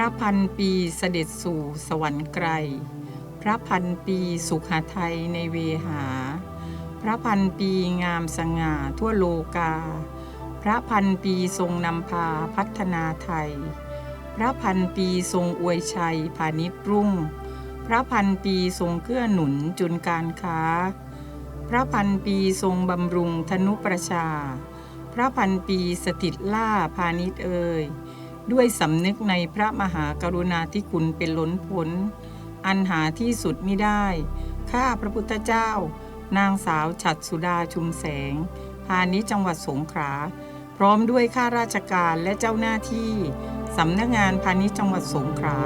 ระพันปีเสด็จสู่สวรรค์ไกลพระพันปีสุขไทยในเวหาพระพันปีงามสง่าทั่วโลกาพระพันปีทรงนำพาพัฒนาไทยพระพันปีทรงอวยชัยพาณิชย์รุ่งพระพันปีทรงเกื้อหนุนจุนการค้าพระพันปีทรงบำรุงธนุประชาพระพันปีสถิตล่าพาณิชย์เอ่ยด้วยสำนึกในพระมหากรุณาธิคุณเป็นล้นพ้นอันหาที่สุดมิได้ข้าพระพุทธเจ้านางสาวฉัตรสุดาชุมแสงพาณิชย์จังหวัดสงขลาพร้อมด้วยข้าราชการและเจ้าหน้าที่สำนักงานพาณิชย์จังหวัดสงขลา